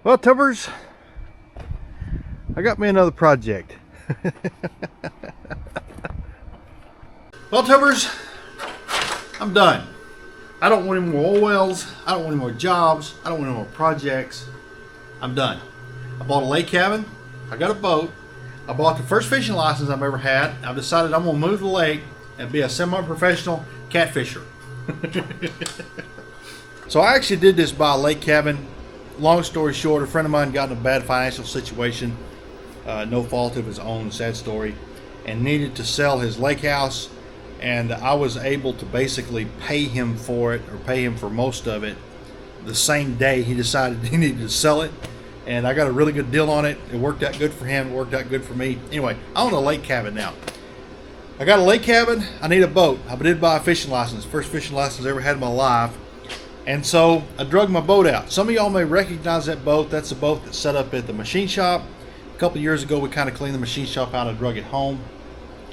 Well, Tubbers, I got me another project. Well, Tubbers, I'm done. I don't want any more oil wells. I don't want any more jobs. I don't want any more projects. I'm done. I bought a lake cabin. I got a boat. I bought the first fishing license I've ever had. I've decided I'm going to move to the lake and be a semi-professional catfisher. So I actually did this by a lake cabin. Long story short, a friend of mine got in a bad financial situation, no fault of his own, sad story, and needed to sell his lake house, and I was able to basically pay him for it, or pay him for most of it, the same day he decided he needed to sell it, and I got a really good deal on it. It worked out good for him, it worked out good for me. Anyway, I own a lake cabin now. I got a lake cabin, I need a boat. I did buy a fishing license, first fishing license I ever had in my life. And so I drug my boat out. Some of y'all may recognize that boat. That's the boat that's set up at the machine shop. A couple of years ago, we kind of cleaned the machine shop out and drug it home.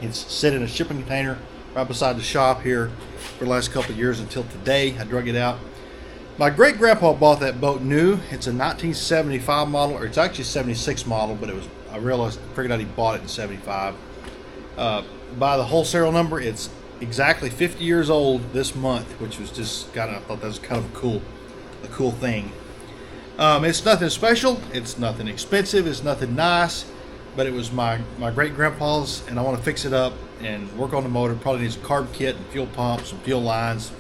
It's sit in a shipping container right beside the shop here for the last couple of years until today. I drug it out. My great grandpa bought that boat new. It's a 1975 model, or it's actually a 76 model, but I figured out he bought it in 75. By the whole serial number, it's exactly 50 years old this month, which was just I thought that was kind of a cool thing. It's nothing special, it's nothing expensive, it's nothing nice, but it was my great grandpa's, and I want to fix it up and work on the motor. Probably needs a carb kit and fuel pumps and fuel lines.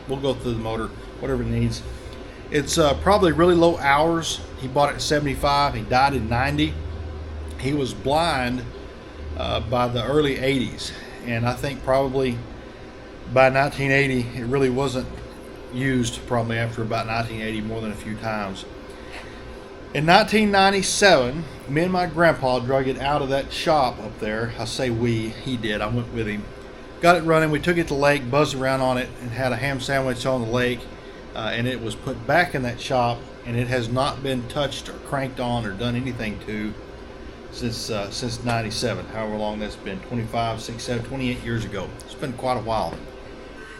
We'll go through the motor, whatever it needs. It's probably really low hours. He bought it in 75, he died in 90. He was blind by the early 80s, and I think probably by 1980 it really wasn't used, probably after about 1980 more than a few times. In 1997, me and my grandpa drug it out of that shop up there. I say we, he did, I went with him. Got it running, we took it to the lake, buzzed around on it, and had a ham sandwich on the lake, and it was put back in that shop, and it has not been touched or cranked on or done anything to since 97, however long that's been, 25, 6, 7, 28 years ago. It's been quite a while.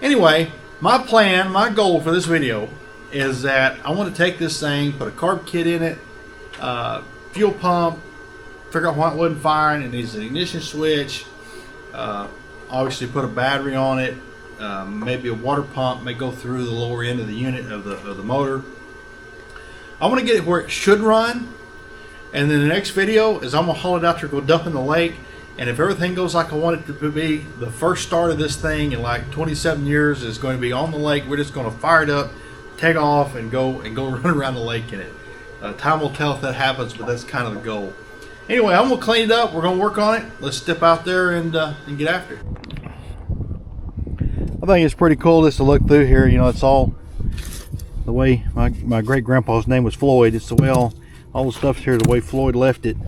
Anyway, my plan, my goal for this video is that I want to take this thing, put a carb kit in it, fuel pump, figure out why it wasn't firing. It needs an ignition switch, obviously put a battery on it, maybe a water pump may go through the lower end of the unit of the motor. I want to get it where it should run, and then the next video is I'm going to haul it out there, go dump in the lake. And if everything goes like I want it to be, the first start of this thing in like 27 years is going to be on the lake. We're just going to fire it up, take off, and go run around the lake in it. Time will tell if that happens, but that's kind of the goal. Anyway, I'm going to clean it up. We're going to work on it. Let's step out there and get after it. I think it's pretty cool just to look through here. You know, it's all the way my great-grandpa's name was Floyd. It's the way all the stuff's here the way Floyd left it.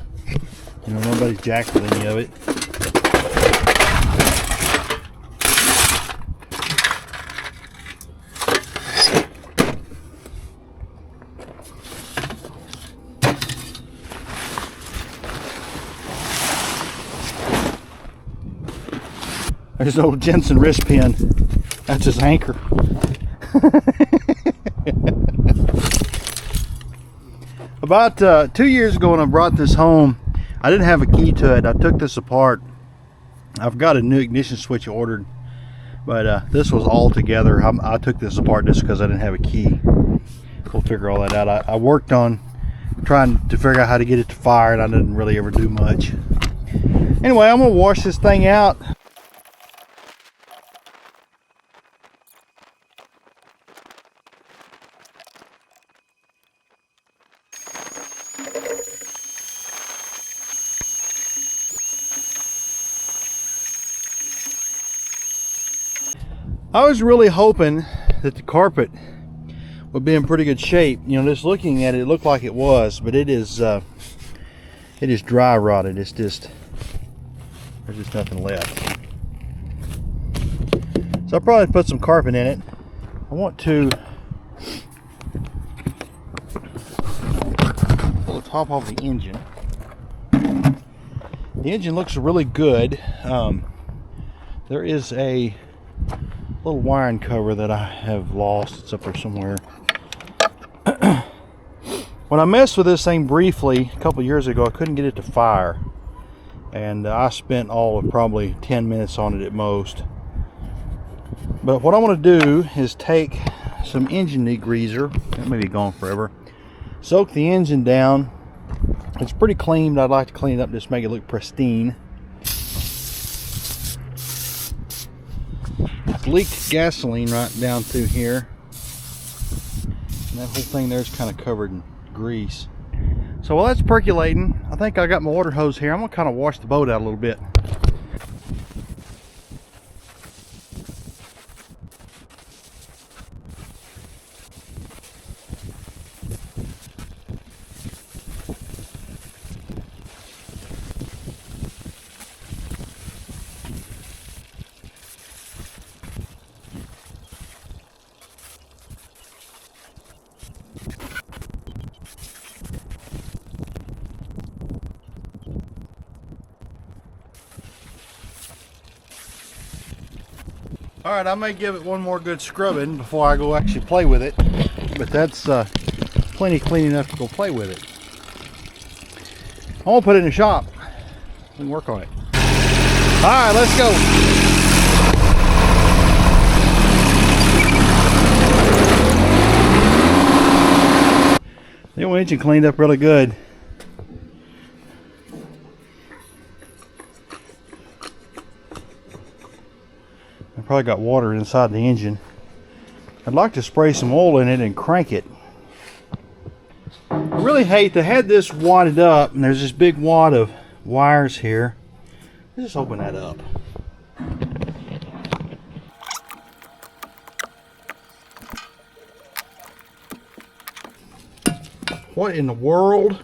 You know, nobody's jacked with any of it. There's an old Jensen wrist pin. That's his anchor. About 2 years ago when I brought this home, I didn't have a key to it. I took this apart. I've got a new ignition switch ordered, but this was all together. I took this apart just because I didn't have a key. We'll figure all that out. I worked on trying to figure out how to get it to fire, and I didn't really ever do much. Anyway, I'm gonna wash this thing out. I was really hoping that the carpet would be in pretty good shape. You know, just looking at it, it looked like it was, but it is dry rotted. It's just, there's just nothing left. So I'll probably put some carpet in it. I want to pull the top off the engine. The engine looks really good. There is a little wiring cover that I have lost. It's up there somewhere. When I messed with this thing briefly a couple years ago, I couldn't get it to fire, and I spent all of probably 10 minutes on it at most. But what I want to do is take some engine degreaser, it may be gone forever, soak the engine down. It's pretty clean, but I'd like to clean it up, just make it look pristine. I've leaked gasoline right down through here, and that whole thing there's kind of covered in grease. So while that's percolating, I think I got my water hose here. I'm gonna kind of wash the boat out a little bit. Alright, I may give it one more good scrubbing before I go actually play with it, but that's plenty clean enough to go play with it. I'm gonna put it in the shop. We can work on it. Alright, let's go. The old engine cleaned up really good. I probably got water inside the engine. I'd like to spray some oil in it and crank it. I really hate to have this wadded up, and there's this big wad of wires here. Let's just open that up. What in the world?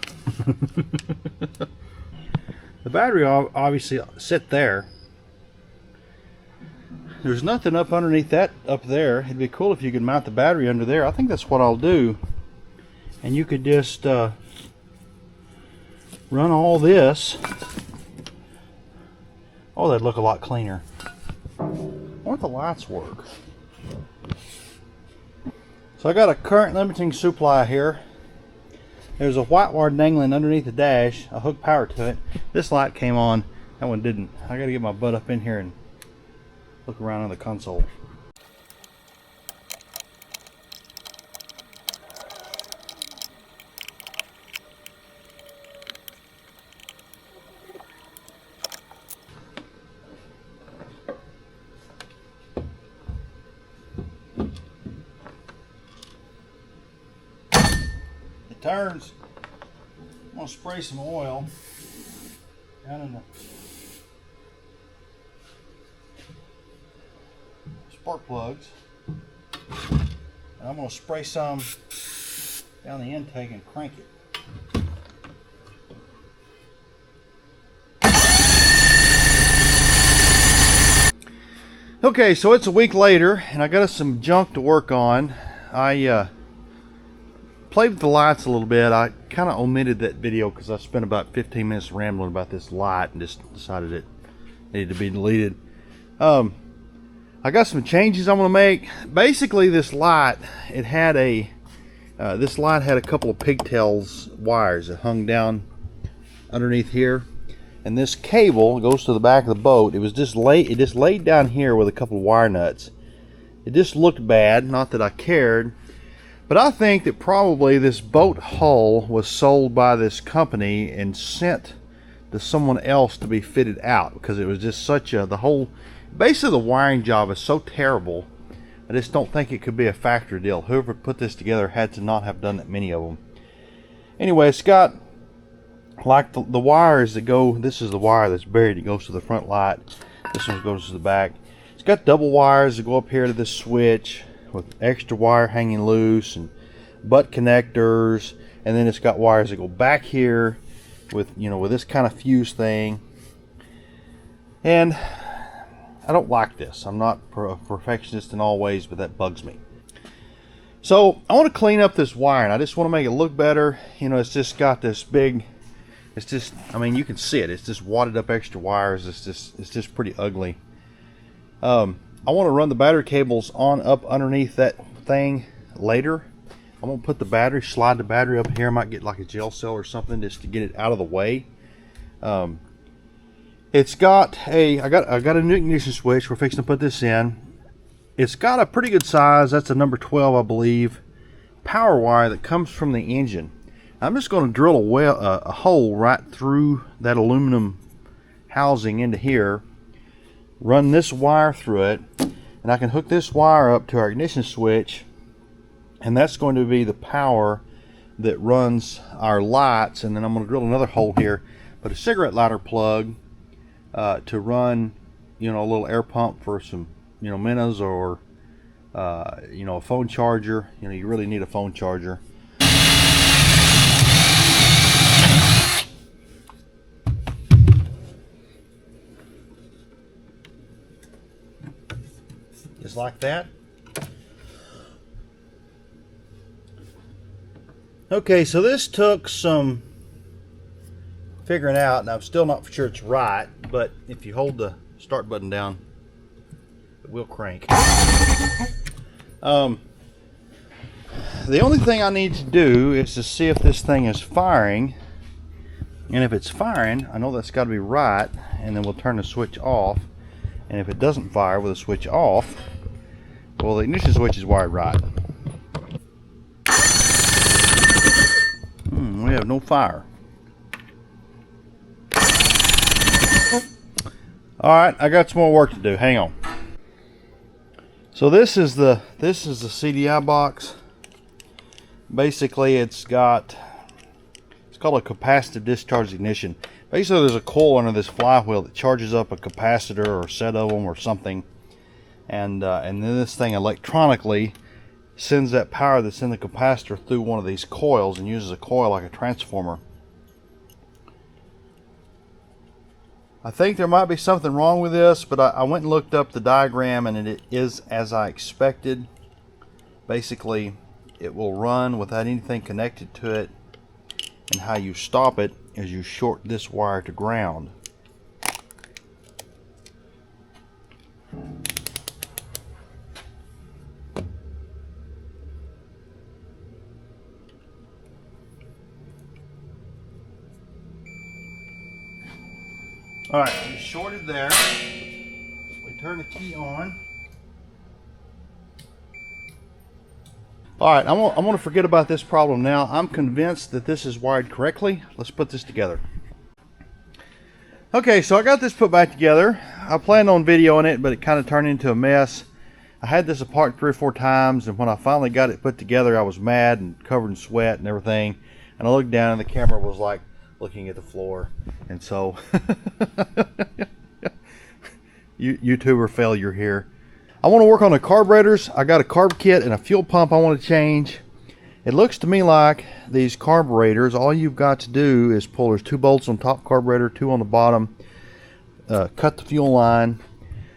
The battery obviously sit there. There's nothing up underneath that up there. It'd be cool if you could mount the battery under there. I think that's what I'll do. And you could just run all this. Oh, that'd look a lot cleaner. I wonder if the lights work. So I got a current limiting supply here. There's a white wire dangling underneath the dash. I hooked power to it. This light came on. That one didn't. I gotta get my butt up in here and look around on the console. It turns. I'm gonna spray some oil down in the spark plugs, and I'm going to spray some down the intake and crank it. Okay, so it's a week later and I got us some junk to work on. I played with the lights a little bit. I kind of omitted that video because I spent about 15 minutes rambling about this light and just decided it needed to be deleted. I got some changes I'm going to make. Basically, this light, it had a this light had a couple of pigtails wires that hung down underneath here, and this cable goes to the back of the boat. It just laid down here with a couple of wire nuts. It just looked bad. Not that I cared, but I think that probably this boat hull was sold by this company and sent to someone else to be fitted out, because it was just such a basically the wiring job is so terrible. I just don't think it could be a factory deal. Whoever put this together had to not have done that many of them. Anyway, it's got like the wires that go, this is the wire that's buried, it goes to the front light. This one goes to the back. It's got double wires that go up here to this switch with extra wire hanging loose and butt connectors, and then it's got wires that go back here with, you know, with this kind of fuse thing. And I don't like this. I'm not a perfectionist in all ways, but that bugs me. So I want to clean up this wiring. I just want to make it look better. You know, it's just got this big, it's just, I mean, you can see it. It's just wadded up extra wires. It's just pretty ugly. I want to run the battery cables on up underneath that thing later. I I'm gonna put the battery, slide the battery up here. I might get like a gel cell or something just to get it out of the way. It's got I got a new ignition switch. We're fixing to put this in. It's got a pretty good size. That's a number 12, I believe, power wire that comes from the engine. I'm just going to drill a hole right through that aluminum housing into here, run this wire through it, and I can hook this wire up to our ignition switch, and that's going to be the power that runs our lights. And then I'm going to drill another hole here, put a cigarette lighter plug to run, a little air pump for some, minnows, or a phone charger. You really need a phone charger. Just like that. Okay, so this took some figuring out, and I'm still not sure it's right, but if you hold the start button down, it will crank. The only thing I need to do is to see if this thing is firing, and if it's firing, I know that's got to be right, and then we'll turn the switch off. And if it doesn't fire with the switch off, well, the ignition switch is wired right. We have no fire. Alright, I got some more work to do. Hang on. So this is the CDI box. Basically, it's called a capacitive discharge ignition. Basically, there's a coil under this flywheel that charges up a capacitor or a set of them or something, and then this thing electronically sends that power that's in the capacitor through one of these coils and uses a coil like a transformer. I think there might be something wrong with this, but I went and looked up the diagram, and it is as I expected. Basically, it will run without anything connected to it, and how you stop it is you short this wire to ground. Alright, it's shorted there. We turn the key on. Alright, I'm going to forget about this problem now. I'm convinced that this is wired correctly. Let's put this together. Okay, so I got this put back together. I planned on videoing it, but it kind of turned into a mess. I had this apart 3 or 4 times, and when I finally got it put together, I was mad and covered in sweat and everything. And I looked down, and the camera was like looking at the floor. And so, YouTuber failure here. I want to work on the carburetors. I got a carb kit and a fuel pump I want to change. It looks to me like these carburetors, all you've got to do is pull, there's 2 bolts on top carburetor, 2 on the bottom, cut the fuel line,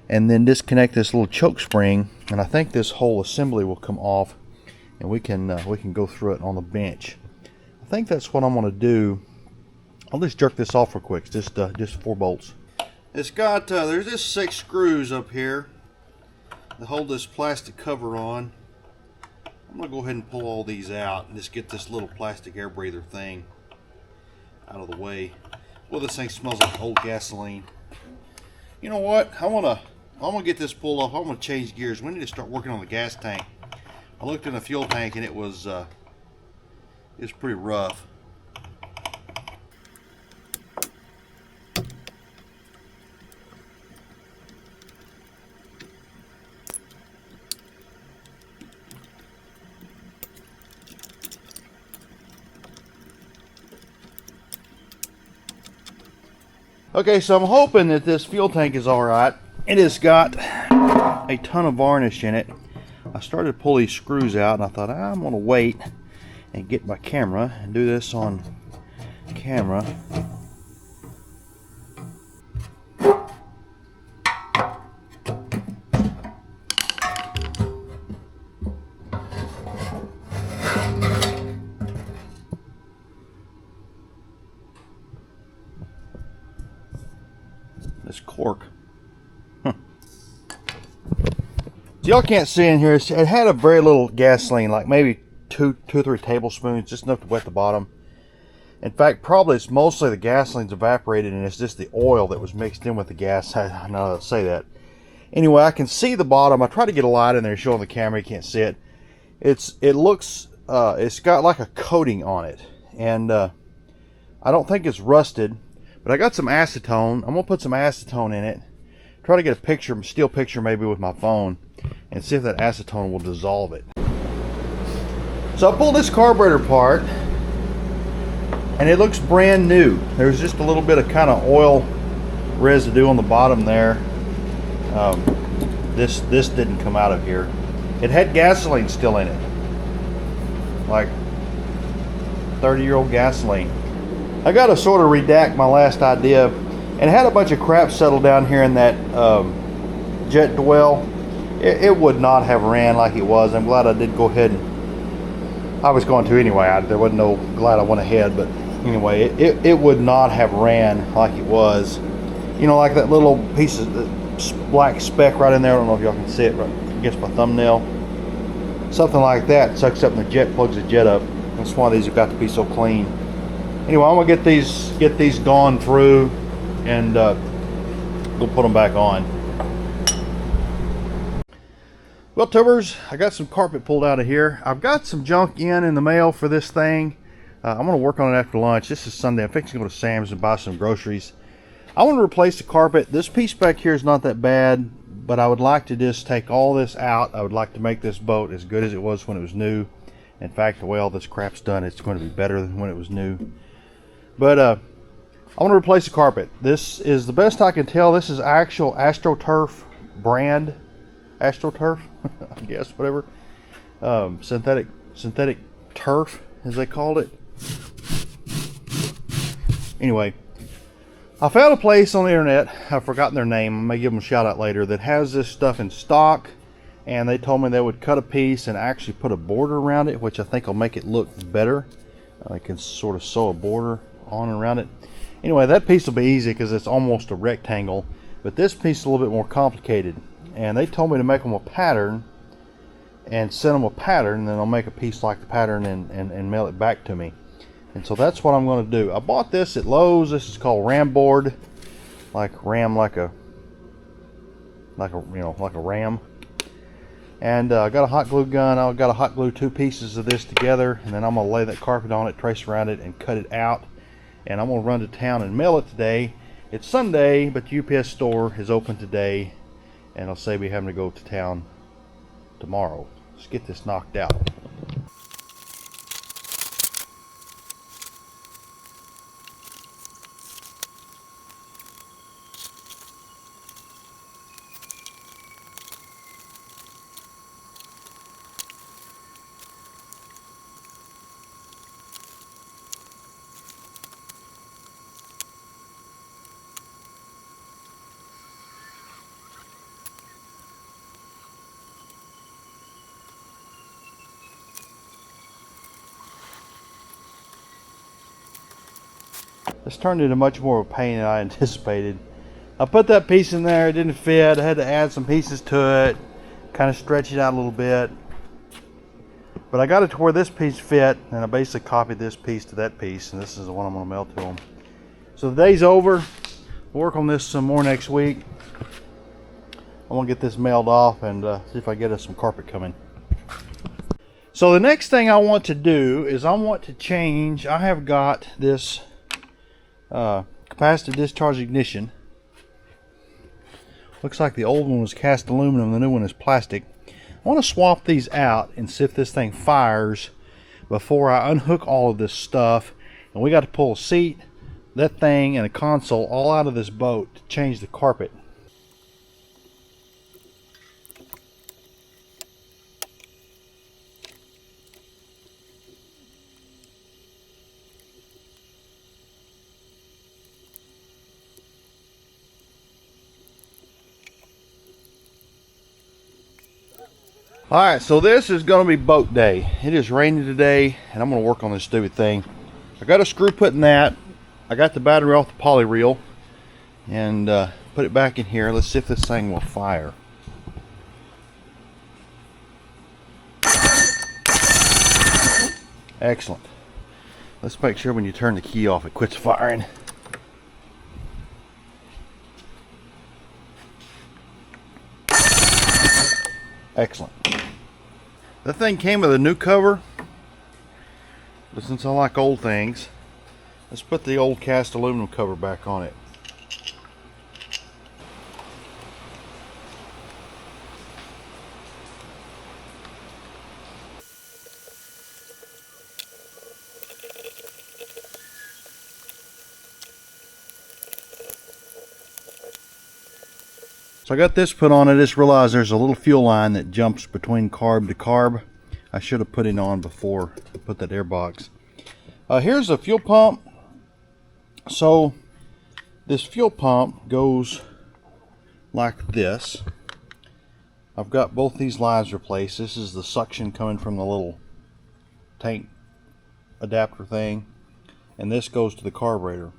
and then disconnect this little choke spring, and I think this whole assembly will come off, and we can go through it on the bench. I think that's what I'm going to do. I'll just jerk this off real quick. Just 4 bolts. It's got there's just 6 screws up here to hold this plastic cover on. I'm gonna go ahead and pull all these out and just get this little plastic air breather thing out of the way. Well, this thing smells like old gasoline. You know what? I'm gonna get this pulled off. I'm gonna change gears. We need to start working on the gas tank. I looked in the fuel tank and it was pretty rough. Okay, so I'm hoping that this fuel tank is alright. It has got a ton of varnish in it. I started to pull these screws out, and I thought I'm going to wait and get my camera and do this on camera. This cork. So y'all can't see in here, it had a very little gasoline, like maybe two or three tablespoons, just enough to wet the bottom. In fact, probably it's mostly the gasoline's evaporated and it's just the oil that was mixed in with the gas. I know how to say that. Anyway, I can see the bottom. I try to get a light in there, show on the camera. You can't see it. It looks, it's got like a coating on it, and I don't think it's rusted. But I got some acetone. I'm gonna put some acetone in it. Try to get a picture, still picture maybe with my phone, and see if that acetone will dissolve it. So I pulled this carburetor apart, and it looks brand new. There's just a little bit of kind of oil residue on the bottom there. This didn't come out of here. It had gasoline still in it, like 30-year-old gasoline. I got to sort of redact my last idea, and it had a bunch of crap settled down here in that jet dwell. It would not have ran like it was. I'm glad I did go ahead, and I was going to anyway. There wasn't no glad I went ahead, but anyway, it would not have ran like it was. You know, like that little piece of black speck right in there. I don't know if y'all can see it right against my thumbnail. Something like that sucks up in the jet, plugs the jet up. That's why these have got to be so clean. Anyway, I'm gonna get these gone through, and we'll put them back on. Well, tubers, I got some carpet pulled out of here. I've got some junk in the mail for this thing. I'm gonna work on it after lunch. This is Sunday. I'm fixing to go to Sam's and buy some groceries. I want to replace the carpet. This piece back here is not that bad, but I would like to just take all this out. I would like to make this boat as good as it was when it was new. In fact, the way all this crap's done, it's going to be better than when it was new. But I want to replace the carpet. This is, the best I can tell, this is actual AstroTurf brand. AstroTurf, I guess, whatever. Synthetic turf, as they called it. Anyway, I found a place on the internet, I've forgotten their name, I may give them a shout out later, that has this stuff in stock, and they told me they would cut a piece and actually put a border around it, which I think will make it look better. I can sort of sew a border on and around it. Anyway, that piece will be easy because it's almost a rectangle, but this piece is a little bit more complicated, and they told me to make them a pattern and send them a pattern, and then I'll make a piece like the pattern and mail it back to me. And so that's what I'm going to do. I bought this at Lowe's. This is called ram board, like ram, like a ram. And I got a hot glue gun. I've got to hot glue two pieces of this together, and then I'm going to lay that carpet on it, trace around it, and cut it out. And I'm going to run to town and mail it today. It's Sunday, but the UPS store is open today, and I'll save me having to go to town tomorrow. Let's get this knocked out. This turned into much more of a pain than I anticipated. I put that piece in there, it didn't fit. I had to add some pieces to it, kind of stretch it out a little bit. But I got it to where this piece fit, and I basically copied this piece to that piece, and this is the one I'm going to mail to them. So the day's over. We'll work on this some more next week. I'm going to get this mailed off and see if I get us some carpet coming. So the next thing I want to do is I want to change. I have got this capacitive discharge ignition. Looks like the old one was cast aluminum, the new one is plastic. I want to swap these out and see if this thing fires before I unhook all of this stuff. And we got to pull a seat, that thing, and a console all out of this boat to change the carpet. Alright, so this is going to be boat day. It is raining today, and I'm going to work on this stupid thing. I got a screw put in that. I got the battery off the poly reel, and put it back in here. Let's see if this thing will fire. Excellent. Let's make sure when you turn the key off it quits firing. Excellent. That thing came with a new cover, but since I like old things, let's put the old cast aluminum cover back on it. So I got this put on. I just realized there's a little fuel line that jumps between carb to carb. I should have put it on before I put that air box. Here's a fuel pump. So this fuel pump goes like this. I've got both these lines replaced. This is the suction coming from the little tank adapter thing, and this goes to the carburetor.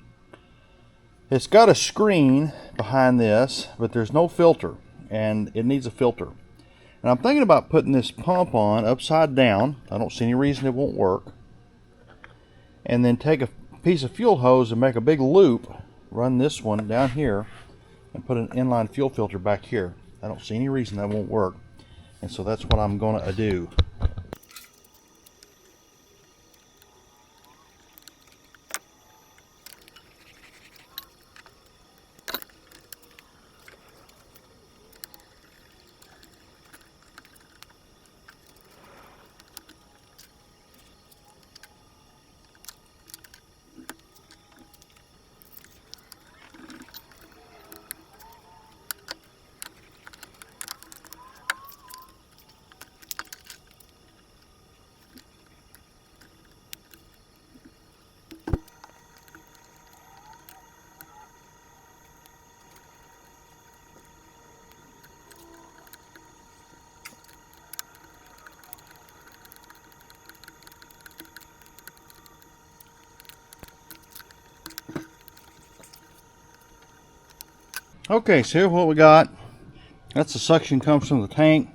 It's got a screen behind this, but there's no filter, and it needs a filter. And I'm thinking about putting this pump on upside down. I don't see any reason it won't work. And then take a piece of fuel hose and make a big loop, run this one down here, and put an inline fuel filter back here. I don't see any reason that won't work. And so that's what I'm going to do. Okay, so here's what we got. That's the suction comes from the tank,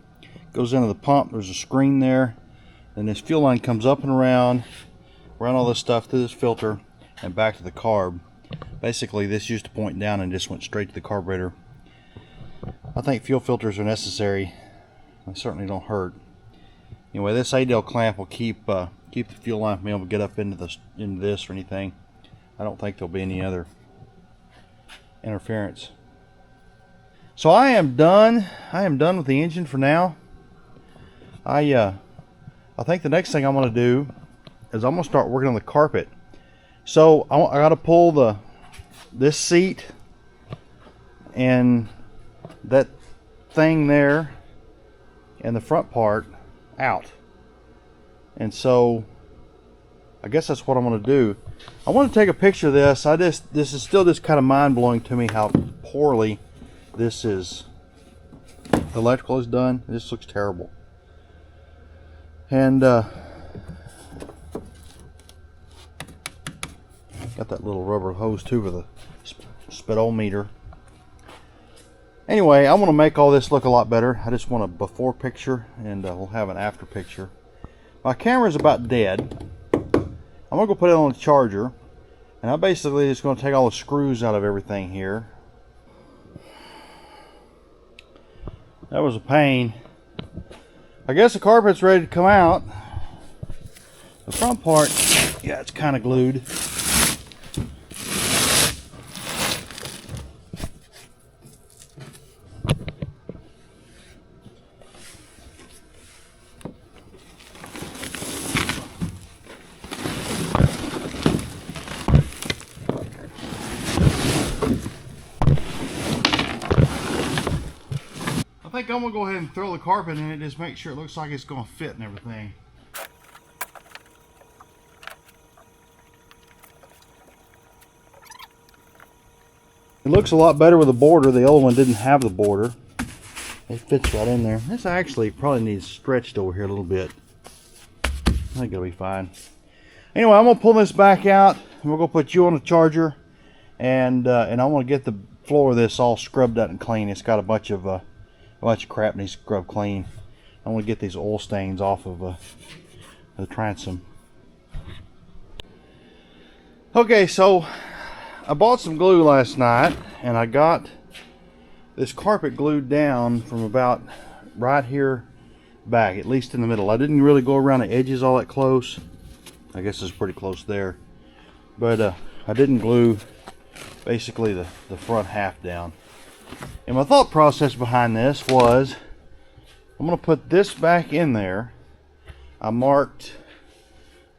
goes into the pump. There's a screen there, and this fuel line comes up and around all this stuff through this filter and back to the carb. Basically, this used to point down and just went straight to the carburetor. I think fuel filters are necessary. They certainly don't hurt. Anyway, this ADEL clamp will keep the fuel line from being able to get up into this or anything. I don't think there'll be any other interference. So I am done. I am done with the engine for now. I think the next thing I'm going to do is I'm going to start working on the carpet. So I got to pull this seat and that thing there and the front part out. And so I guess that's what I'm going to do. I want to take a picture of this. This is still just kind of mind-blowing to me how poorly the electrical is done. This looks terrible. And got that little rubber hose too for the speedometer. Anyway, I want to make all this look a lot better. I just want a before picture, and we'll have an after picture. My camera's about dead. I'm gonna go put it on the charger, and I'm basically just gonna take all the screws out of everything here. That was a pain. I guess the carpet's ready to come out. The front part, yeah, it's kind of glued. I think I'm gonna go ahead and throw the carpet in it, just make sure it looks like it's gonna fit and everything. It looks a lot better with a border. The old one didn't have the border. It fits right in there. This actually probably needs stretched over here a little bit. I think it'll be fine. Anyway, I'm gonna pull this back out, and we're gonna put you on the charger, and I want to get the floor of this all scrubbed out and clean. It's got a bunch of crap needs scrubbed clean. I want to get these oil stains off of the transom. Okay, so I bought some glue last night, and I got this carpet glued down from about right here back, at least in the middle. I didn't really go around the edges all that close. I guess it's pretty close there. But I didn't glue basically the front half down. And my thought process behind this was, I'm going to put this back in there. I marked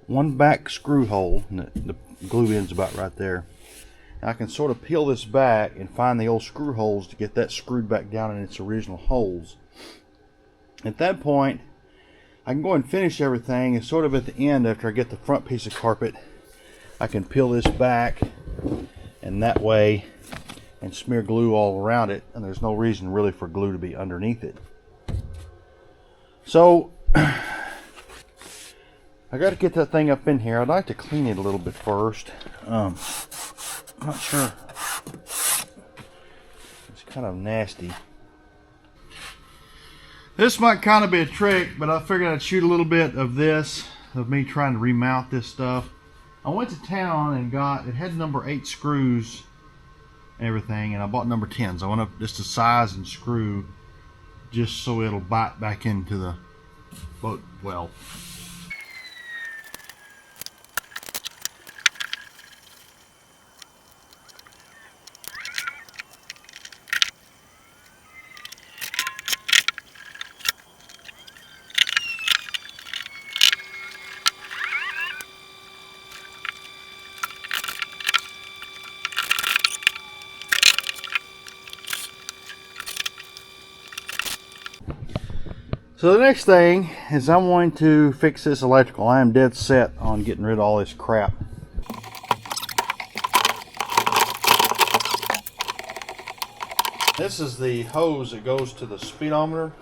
one back screw hole, and the glue end's about right there. And I can sort of peel this back and find the old screw holes to get that screwed back down in its original holes. At that point, I can go and finish everything, and sort of at the end, after I get the front piece of carpet, I can peel this back, and that way, and smear glue all around it, and there's no reason really for glue to be underneath it. So I got to get that thing up in here. I'd like to clean it a little bit first. I'm not sure. It's kind of nasty. This might kind of be a trick, but I figured I'd shoot a little bit of this, of me trying to remount this stuff. I went to town and it had number 8 screws and everything, and I bought number 10s. I went up just a size and screw just so it'll bite back into the boat well. So the next thing is I'm going to fix this electrical. I am dead set on getting rid of all this crap. This is the hose that goes to the speedometer,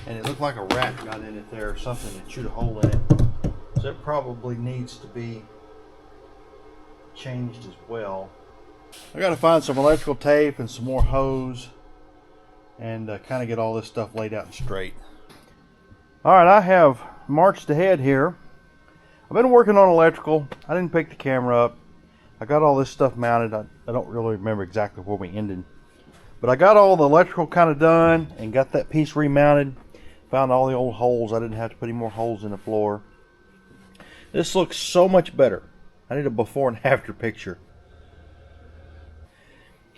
and it looked like a rat got in it there or something and chewed a hole in it. So it probably needs to be changed as well. I got to find some electrical tape and some more hose, and kind of get all this stuff laid out and straight. Alright, I have marched ahead here. I've been working on electrical. I didn't pick the camera up. I got all this stuff mounted. I don't really remember exactly where we ended. But I got all the electrical kind of done and got that piece remounted. Found all the old holes. I didn't have to put any more holes in the floor. This looks so much better. I need a before and after picture.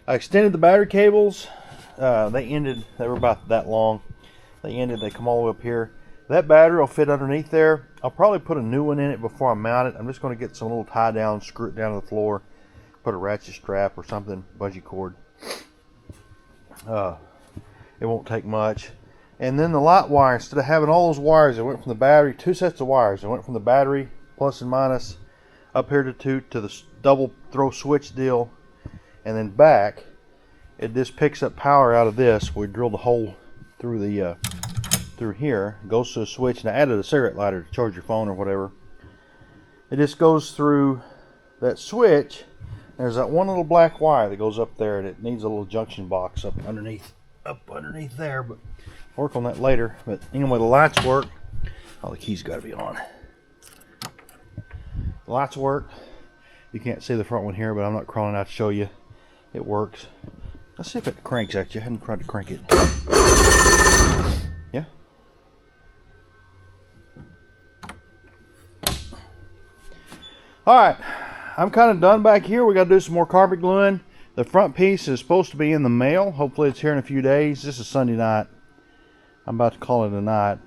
I extended the battery cables. They were about that long. They come all the way up here. That battery will fit underneath there. I'll probably put a new one in it before I mount it. I'm just going to get some little tie down, screw it down to the floor, put a ratchet strap or something, bungee cord. It won't take much. And then the light wire, instead of having all those wires, I went from the battery, 2 sets of wires. I went from the battery, plus and minus, up here to the double throw switch deal, and then back. It just picks up power out of this. We drilled a hole through the through here, goes to a switch, and I added a cigarette lighter to charge your phone or whatever. It just goes through that switch. There's that one little black wire that goes up there, and it needs a little junction box up underneath there, but work on that later. But anyway, the lights work. Oh, the key's got to be on. The lights work. You can't see the front one here, but I'm not crawling out to show you. It works. Let's see if it cranks at you. I hadn't tried to crank it. Yeah. Alright. I'm kind of done back here. We got to do some more carpet gluing. The front piece is supposed to be in the mail. Hopefully it's here in a few days. This is Sunday night. I'm about to call it a night.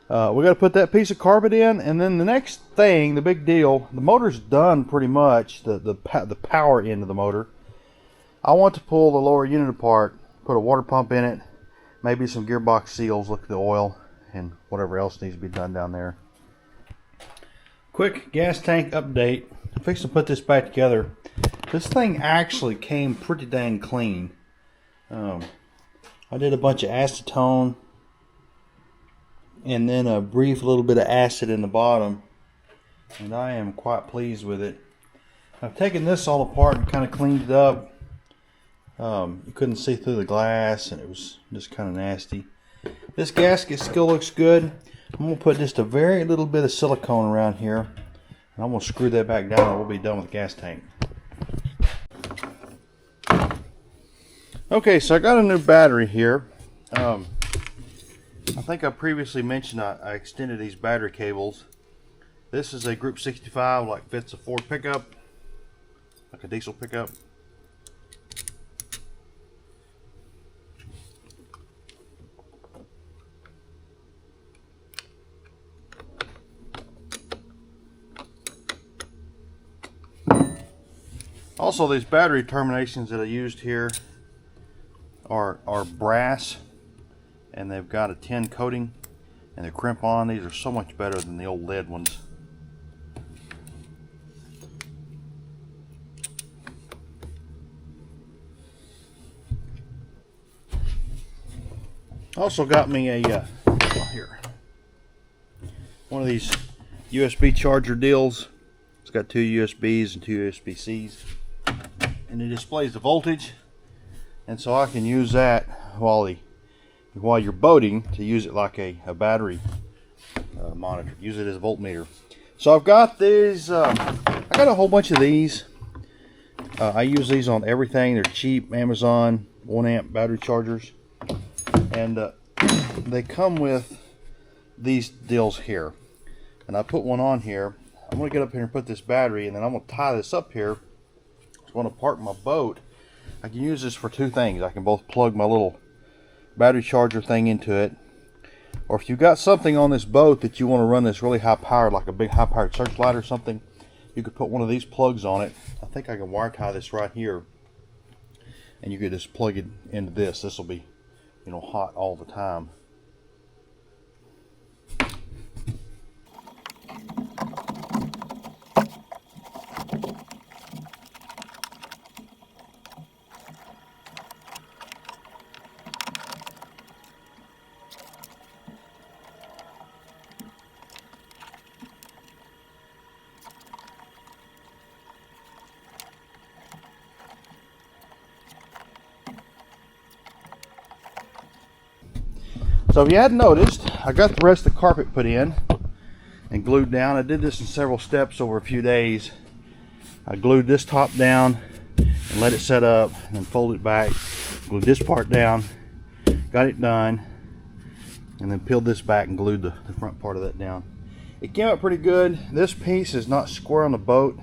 We got to put that piece of carpet in, and then the next thing, the big deal, the motor's done pretty much, the power end of the motor. I want to pull the lower unit apart, put a water pump in it, maybe some gearbox seals, look at the oil, and whatever else needs to be done down there. Quick gas tank update. I'm fixing to put this back together. This thing actually came pretty dang clean. I did a bunch of acetone and then a brief little bit of acid in the bottom, and I am quite pleased with it. I've taken this all apart and kind of cleaned it up. You couldn't see through the glass, and it was just kind of nasty. This gasket still looks good. I'm going to put just a very little bit of silicone around here. And I'm going to screw that back down and we'll be done with the gas tank. Okay, so I got a new battery here. I think I previously mentioned I extended these battery cables. This is a Group 65, like fits a Ford pickup, like a diesel pickup. Also, these battery terminations that I used here are brass, and they've got a tin coating, and the crimp on. These are so much better than the old lead ones. Also got me a here, one of these USB charger deals. It's got 2 USBs and 2 USB-Cs, and it displays the voltage, and so I can use that while you're boating, to use it like a battery monitor. Use it as a voltmeter. So I've got these. I got a whole bunch of these. I use these on everything. They're cheap, Amazon 1 amp battery chargers, and they come with these deals here. And I put one on here. I'm going to get up here and put this battery, and then I'm going to tie this up here. So when I park my boat, I can use this for 2 things. I can both plug my little battery charger thing into it, or if you've got something on this boat that you want to run this really high powered, like a big high powered searchlight or something, you could put one of these plugs on it. I think I can wire tie this right here, and you could just plug it into this. This will be, you know, hot all the time. So if you hadn't noticed, I got the rest of the carpet put in and glued down. I did this in several steps over a few days. I glued this top down and let it set up, and then folded it back, glued this part down, got it done, and then peeled this back and glued the front part of that down. It came out pretty good. This piece is not square on the boat.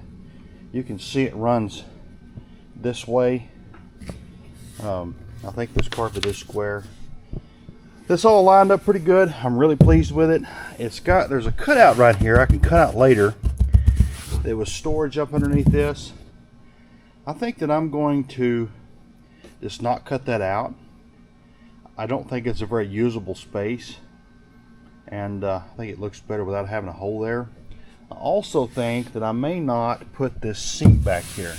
You can see it runs this way. I think this carpet is square. This all lined up pretty good. I'm really pleased with it. There's a cutout right here I can cut out later. There was storage up underneath this. I think that I'm going to just not cut that out. I don't think it's a very usable space, and I think it looks better without having a hole there. I also think that I may not put this seat back here.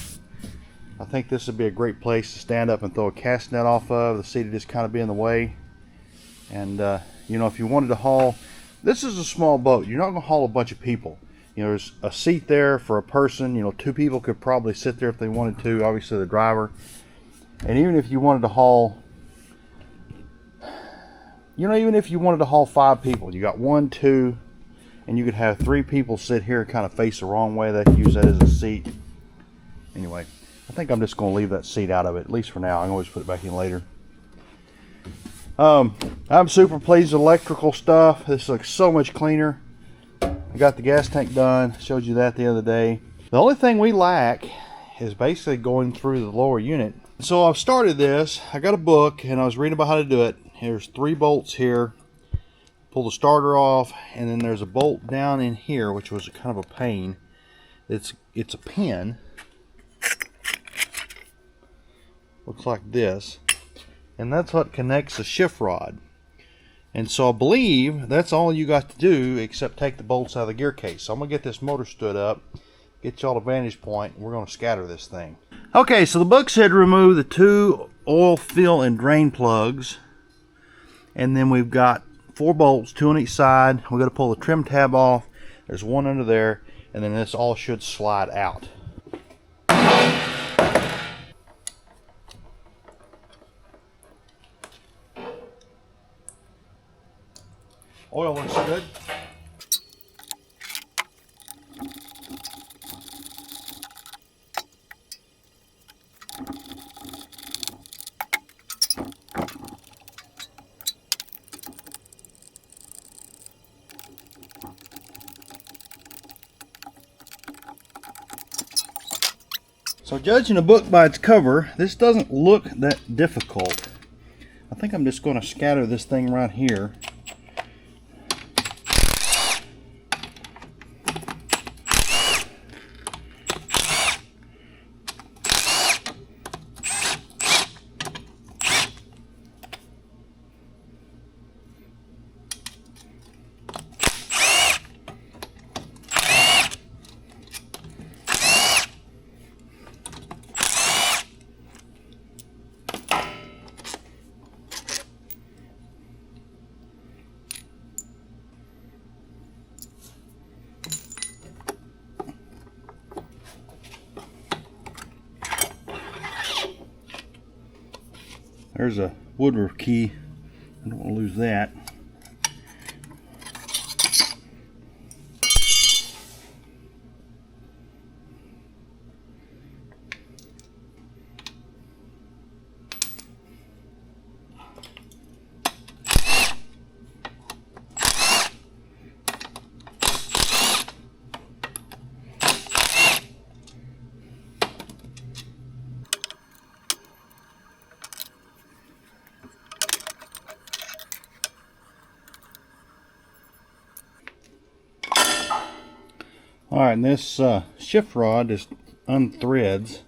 I think this would be a great place to stand up and throw a cast net off of. The seat would just kind of be in the way. And you know, if you wanted to haul, this is a small boat. You're not going to haul a bunch of people. You know, there's a seat there for a person. You know, 2 people could probably sit there if they wanted to. Obviously, the driver. And even if you wanted to haul, you know, even if you wanted to haul 5 people, you got 1, 2, and you could have 3 people sit here and kind of face the wrong way. They could use that as a seat. Anyway, I think I'm just going to leave that seat out of it, at least for now. I can always put it back in later. I'm super pleased with electrical stuff. This looks so much cleaner. I got the gas tank done. Showed you that the other day. The only thing we lack is basically going through the lower unit. So I've started this. I got a book and I was reading about how to do it. There's 3 bolts here. Pull the starter off, and then there's a bolt down in here, which was kind of a pain. It's a pin. Looks like this. And that's what connects the shift rod. And so I believe that's all you got to do except take the bolts out of the gear case. So I'm going to get this motor stood up, get y'all a vantage point, and we're going to scatter this thing. Okay, so the book said remove the 2 oil fill and drain plugs. And then we've got 4 bolts, 2 on each side. We're going to pull the trim tab off. There's 1 under there, and then this all should slide out. Oil looks good. So judging a book by its cover, this doesn't look that difficult. I think I'm just going to scatter this thing right here. There's a woodwork key. I don't want to lose that. Alright, and this shift rod just unthreads.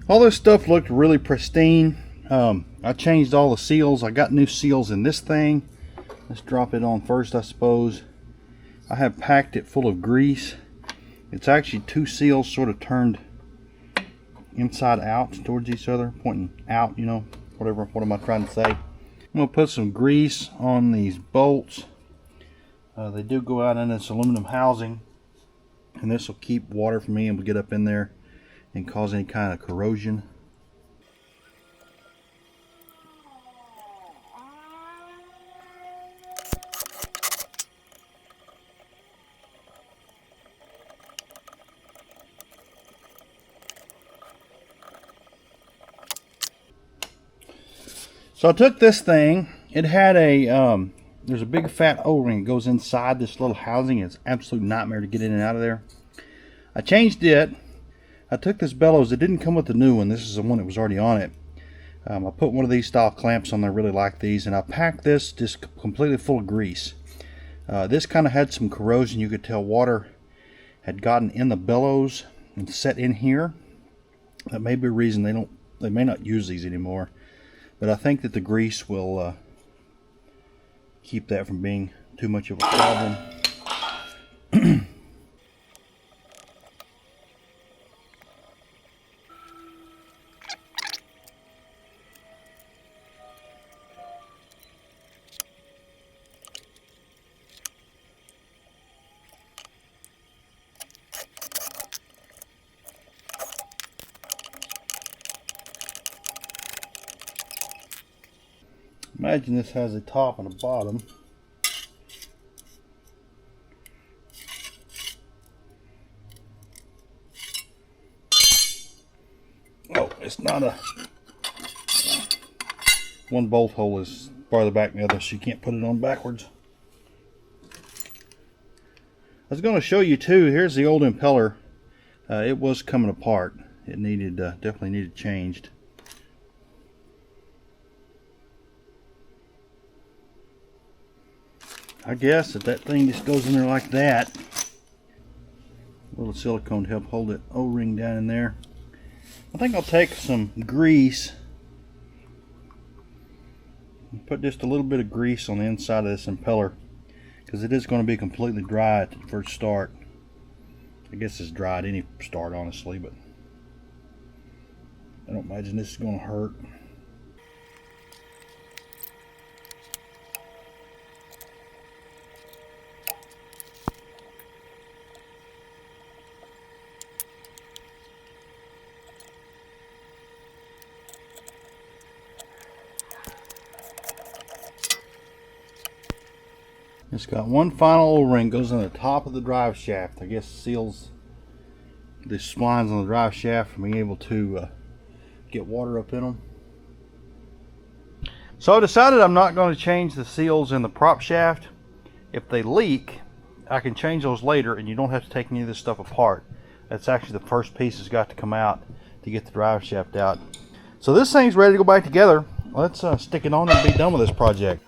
All this stuff looked really pristine. I changed all the seals. I got new seals in this thing. Let's drop it on first, I suppose. I have packed it full of grease. It's actually two seals sort of turned inside out towards each other, pointing out, you know, whatever. What am I trying to say? I'm going to put some grease on these bolts. They do go out in this aluminum housing, and this will keep water from being able to get up in there and cause any kind of corrosion. So I took this thing. It had a there's a big fat O-ring that goes inside this little housing. It's an absolute nightmare to get in and out of there. I changed it. I took this bellows. It didn't come with the new one. This is the one that was already on it. I put one of these style clamps on there. I really like these, and I packed this just completely full of grease. This kind of had some corrosion. You could tell water had gotten in the bellows and set in here. That may be a reason they may not use these anymore. But I think that the grease will keep that from being too much of a problem. Imagine this has a top and a bottom. Oh, it's not a... One bolt hole is farther back than the other, so you can't put it on backwards. I was going to show you too, here's the old impeller. It was coming apart. It needed, definitely needed changed. I guess that thing just goes in there like that. A little silicone to help hold it O-ring down in there. I think I'll take some grease and put just a little bit of grease on the inside of this impeller, because it is going to be completely dry at the first start. I guess it's dry at any start, honestly, but I don't imagine this is going to hurt. It's got one final O-ring, goes on the top of the drive shaft. I guess seals the splines on the drive shaft from being able to get water up in them. So I decided I'm not going to change the seals in the prop shaft. If they leak, I can change those later and you don't have to take any of this stuff apart. That's actually the first piece that's got to come out to get the drive shaft out. So this thing's ready to go back together. Let's stick it on and be done with this project.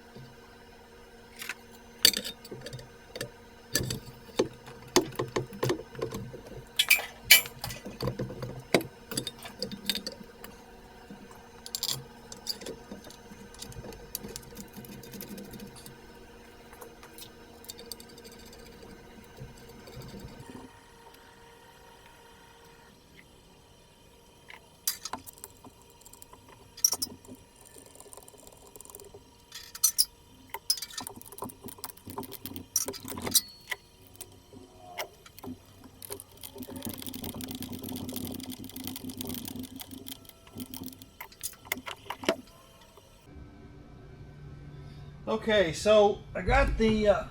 Okay, so I got the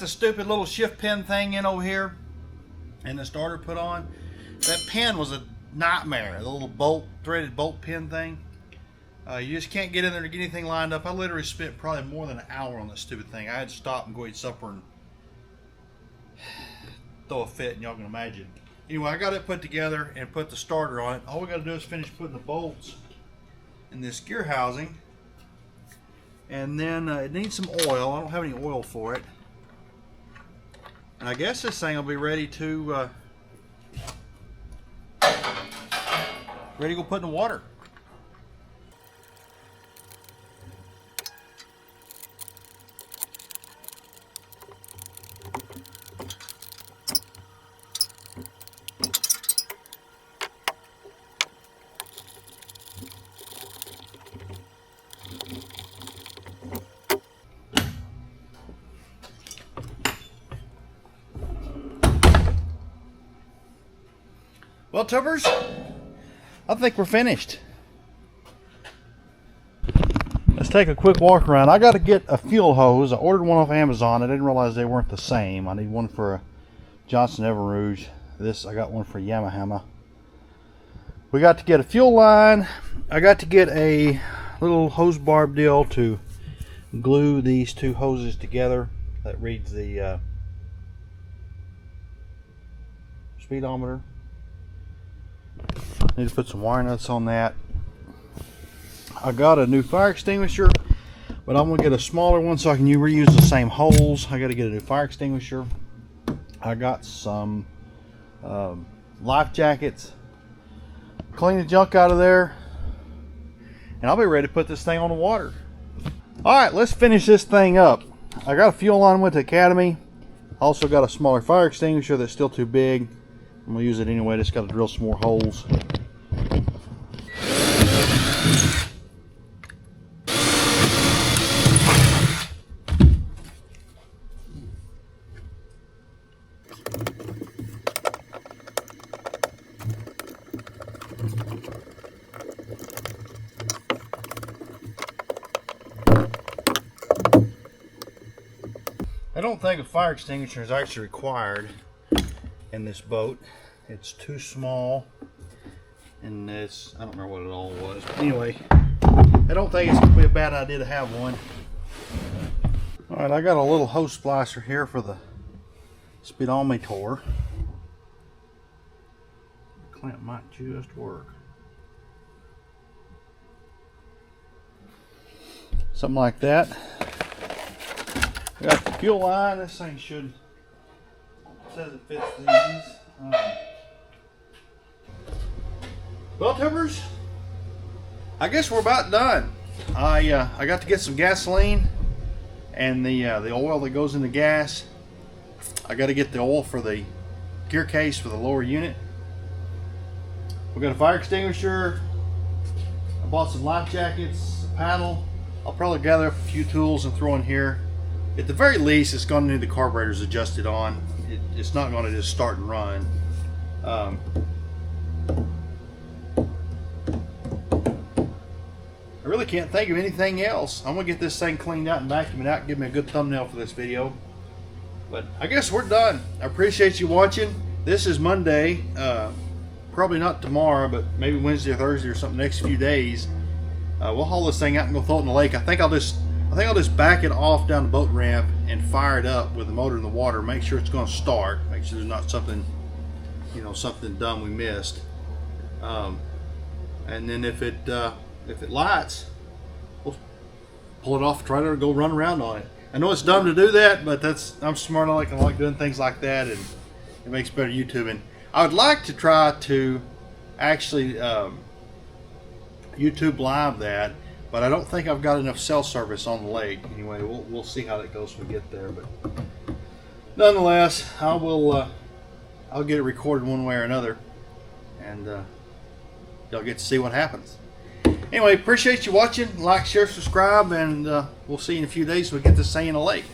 stupid little shift pin thing in over here, and the starter put on. That pin was a nightmare. The little threaded bolt pin thing. You just can't get in there to get anything lined up. I literally spent probably more than an hour on this stupid thing. I had to stop and go eat supper and throw a fit, and y'all can imagine. Anyway, I got it put together and put the starter on it. All we got to do is finish putting the bolts in this gear housing, and then it needs some oil. I don't have any oil for it, and I guess this thing will be ready to go put in the water. Well, tubbers, I think we're finished. Let's take a quick walk around. I got to get a fuel hose. I ordered one off Amazon. I didn't realize they weren't the same. I need one for a Johnson Everrouge. I got one for Yamaha. We got to get a fuel line. I got to get a little hose barb deal to glue these two hoses together. That reads the speedometer. Need to put some wire nuts on that. I got a new fire extinguisher, but I'm going to get a smaller one so I can reuse the same holes. I got to get a new fire extinguisher. I got some life jackets. Clean the junk out of there, and I'll be ready to put this thing on the water. Alright, let's finish this thing up. I got a fuel line with the Academy. Also got a smaller fire extinguisher that's still too big. I'm going to use it anyway. Just got to drill some more holes. I don't think a fire extinguisher is actually required in this boat. It's too small, and this, I don't remember what it all was, but anyway, I don't think it's gonna be a bad idea to have one. All right, I got a little hose splicer here for the speedometer. The clamp might just work. Something like that. Got the fuel line. This thing should, says it fits these. Well, tubbers, I guess we're about done. I got to get some gasoline and the oil that goes in the gas. I got to get the oil for the gear case for the lower unit. We got a fire extinguisher. I bought some life jackets, a paddle. I'll probably gather up a few tools and throw in here. At the very least, it's going to need the carburetors adjusted on. It's not going to just start and run. I really can't think of anything else. I'm going to get this thing cleaned out and vacuum it out and give me a good thumbnail for this video. But I guess we're done. I appreciate you watching. This is Monday, probably not tomorrow, but maybe Wednesday or Thursday or something, next few days, we'll haul this thing out and go throw it in the lake. I think I'll just back it off down the boat ramp and fire it up with the motor in the water. Make sure it's going to start. Make sure there's not something, something dumb we missed. And then if it lights, we'll pull it off the trailer and go run around on it. I know it's dumb to do that, but I'm smart. I like doing things like that, and it makes better YouTubing. I would like to try to actually YouTube live that, but I don't think I've got enough cell service on the lake. Anyway, we'll see how that goes when we get there. But nonetheless, I'll get it recorded one way or another, and y'all get to see what happens. Anyway, appreciate you watching. Like, share, subscribe, and we'll see you in a few days when we get this thing in the lake.